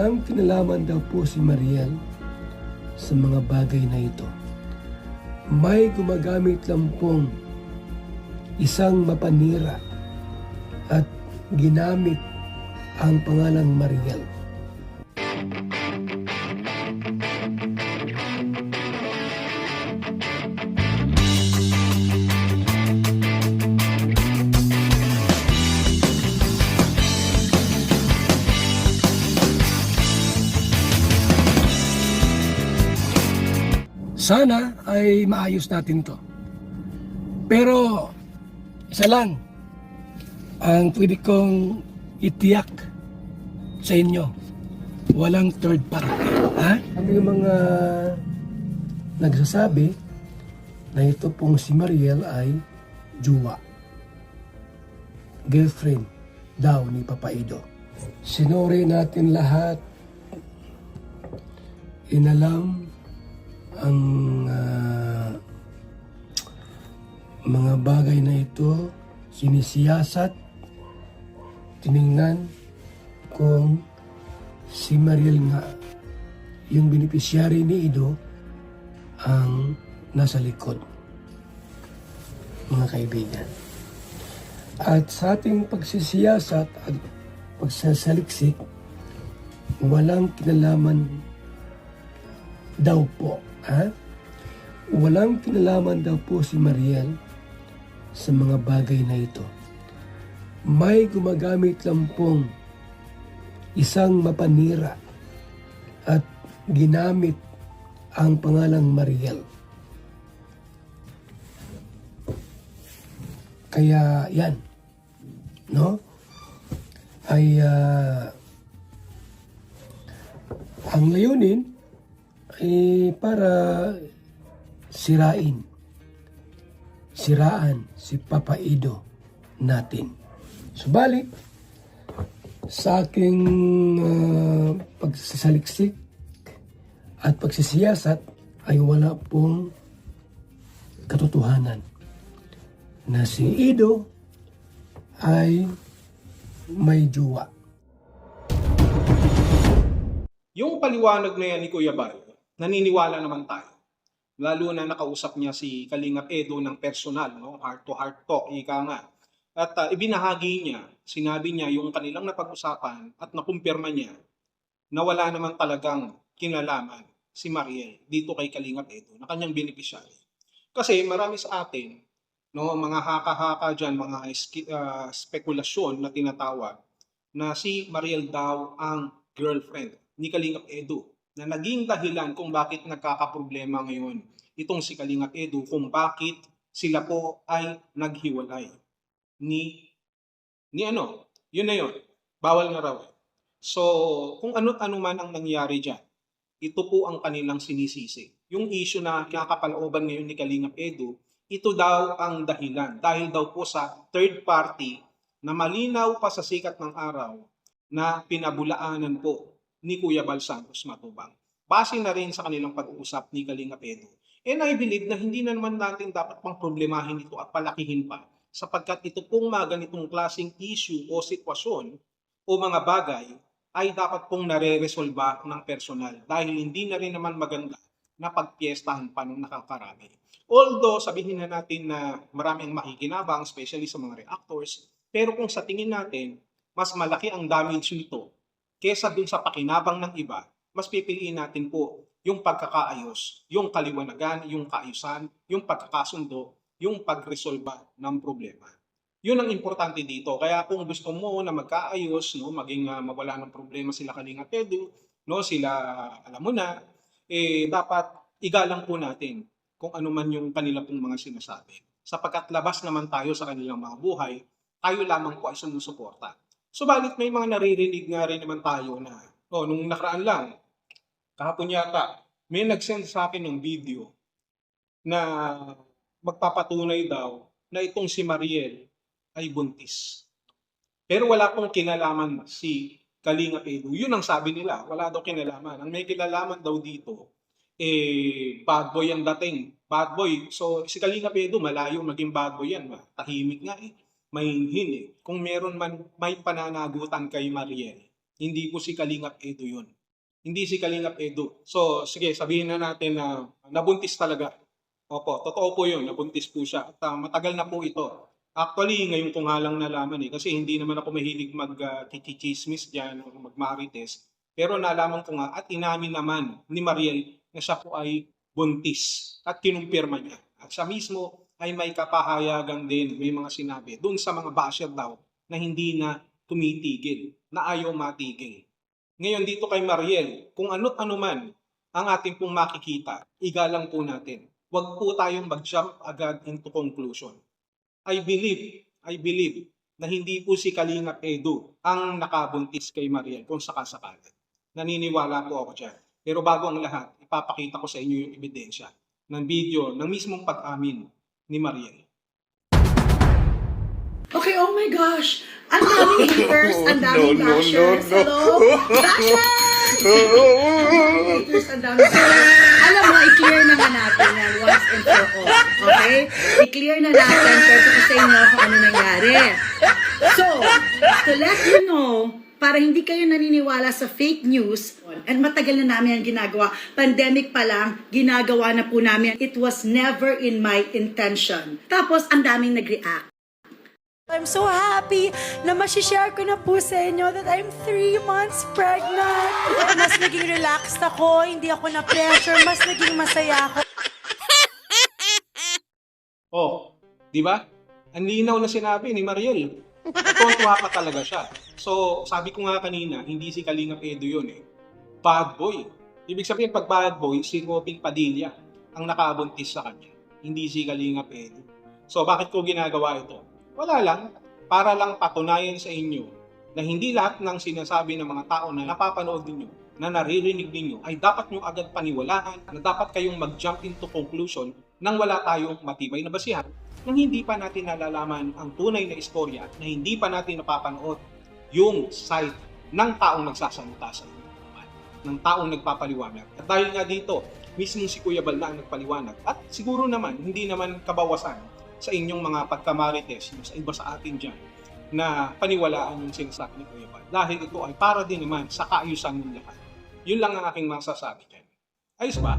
walang kinalaman daw po si Mariel sa mga bagay na ito. May gumagamit lang pong isang mapanira at ginamit ang pangalang Mariel. Sana ay maayos natin to. Pero isa lang ang pwede kong itiyak sa inyo. Walang third party. Ha? May mga nagsasabi na ito pong si Mariel ay jowa. Girlfriend daw ni Papa Ido. Sinuri natin lahat. Inalam ang mga bagay na ito, sinisiyasat, tiningnan kung si Mariel nga, yung beneficiary ni Ido, ang nasa likod, mga kaibigan. At sa ating pagsisiyasat at pagsasaliksik, walang kinalaman daw po. Walang kinalaman daw po si Mariel sa mga bagay na ito. May gumagamit lang pong isang mapanira at ginamit ang pangalang Mariel. Kaya yan, no? Ay ang layunin para siraan si Papa Ido natin. Subalit, sa aking pagsasaliksik at pagsisiyasat ay wala pong katotohanan na si Ido ay may jowa. Yung paliwanag na yan ni Kuya Bal, naniniwala naman tayo. Lalo na nakausap niya si Kalingap Edo ng personal, no? Heart-to-heart talk, ika nga. At ibinahagi niya, sinabi niya yung kanilang napag-usapan at nakumpirma niya na wala naman talagang kinalaman si Mariel dito kay Kalingap Edo na kanyang beneficiary. Kasi marami sa atin, no, mga haka-haka dyan, mga spekulasyon na tinatawag na si Mariel daw ang girlfriend ni Kalingap Edo na naging dahilan kung bakit nagkakaproblema ngayon itong si Kalingap Edo, kung bakit sila po ay naghiwalay ni ano, yun na yun, bawal na raw. So, kung ano't ano man ang nangyari dyan, ito po ang kanilang sinisisi. Yung issue na nakakapalooban ngayon ni Kalingap Edo, ito daw ang dahilan. Dahil daw po sa third party na malinaw pa sa sikat ng araw na pinabulaanan po ni Kuya Bal Santos Matubang. Base na rin sa kanilang pag-uusap ni Kalingap Edo. And I believe na hindi na naman natin dapat pang problemahin ito at palakihin pa sapagkat ito pong mga ganitong klaseng issue o sitwasyon o mga bagay ay dapat pong nare-resolba ng personal dahil hindi na rin naman maganda na pagpiestahan pa ng nakakarami. Although sabihin na natin na maraming makikinabang, especially sa mga reactors, pero kung sa tingin natin, mas malaki ang damage nito kesa dun sa pakinabang ng iba, mas pipiliin natin po yung pagkakaayos, yung kaliwanagan, yung kaayusan, yung pagkakasundo, yung pagresolba ng problema. Yun ang importante dito. Kaya kung gusto mo na magkaayos, no, maging mawala ng problema sila Kalingap Edo, no, sila alam mo na, dapat igalang po natin kung ano man yung kanila pong mga sinasabi. Sapagkat labas naman tayo sa kanilang mga buhay, tayo lamang po ay sumusuporta. Subalit may mga naririnig nga rin naman tayo na, nung nakaraan lang, kahapon yata, may nag-send sa akin ng video na magpapatunay daw na itong si Mariel ay buntis. Pero wala pong kinalaman si Kalingap Edo. Yun ang sabi nila, wala daw kinalaman. Ang may kinalaman daw dito, bad boy ang dating. Bad boy. So si Kalingap Edo, malayo maging bad boy yan. Tahimik nga may hinhin. Kung meron man may pananagutan kay Mariel, Hindi po si Kalingap Edo yun. Hindi si Kalingap Edo. So, sige, sabihin na natin na nabuntis talaga. Opo, totoo po yun, nabuntis po siya. At matagal na po ito. Actually, ngayon ko nga lang nalaman kasi hindi naman ako mahilig mag-chichismis dyan o mag-marites. Pero nalaman ko nga at inamin naman ni Mariel na siya po ay buntis at kinumpirma niya. At siya mismo ay may kapahayagan din, may mga sinabi doon sa mga basher daw na hindi na tumitigil, na ayaw matigil. Ngayon dito kay Mariel, kung ano't ano man ang ating pong makikita, igalang po natin. Huwag po tayong mag-jump agad into conclusion. I believe na hindi po si Kalingap Edo ang nakabuntis kay Mariel kung sakasakali. Naniniwala po ako dyan. Pero bago ang lahat, ipapakita ko sa inyo yung ebidensya ng video ng mismong pag-amin ni Mariel. Okay, oh my gosh! Ang daming haters, ang daming bashers. Hello? Bashers! Haters, ang daming bashers. Alam mo, i-clear naman natin yan once and for all. Okay? I-clear na natin pero ko sa inyo kung ano nangyari. So, to let you know, para hindi kayo naniniwala sa fake news, and matagal na namin ang ginagawa, pandemic pa lang, ginagawa na po namin. It was never in my intention. Tapos, ang daming nag-react. I'm so happy na masishare ko na po sa inyo that I'm 3 months pregnant. Mas naging relaxed ako, hindi ako na-pressure, mas naging masaya ako. Oh, di ba? Ang linaw na sinabi ni Mariel. Tuwa pa talaga siya. So, sabi ko nga kanina, hindi si Kalingap Edo yun Bad boy. Ibig sabihin, pag bad boy, si Robin Padilla ang nakabuntis sa kanya. Hindi si Kalingap Edo. So, bakit ko ginagawa ito? Wala lang, para lang patunayan sa inyo na hindi lahat ng sinasabi ng mga tao na napapanood ninyo, na naririnig ninyo, ay dapat nyo agad paniwalaan, na dapat kayong mag-jump into conclusion nang wala tayong matibay na basihan, nang hindi pa natin nalalaman ang tunay na istorya, na hindi pa natin napapanood yung side ng taong nagsasalita sa inyo, ng taong nagpapaliwanag. At dahil nga dito, mismo si Kuya Bal na ang nagpaliwanag. At siguro naman, hindi naman kabawasan sa inyong mga pagkamarites, sa iba sa atin dyan, na paniwalaan yung sinasabi ni Kuya Bal. Dahil ito ay para din naman sa kaayusan ng lahat. Yun lang ang aking masasabi dyan. Ayos ba?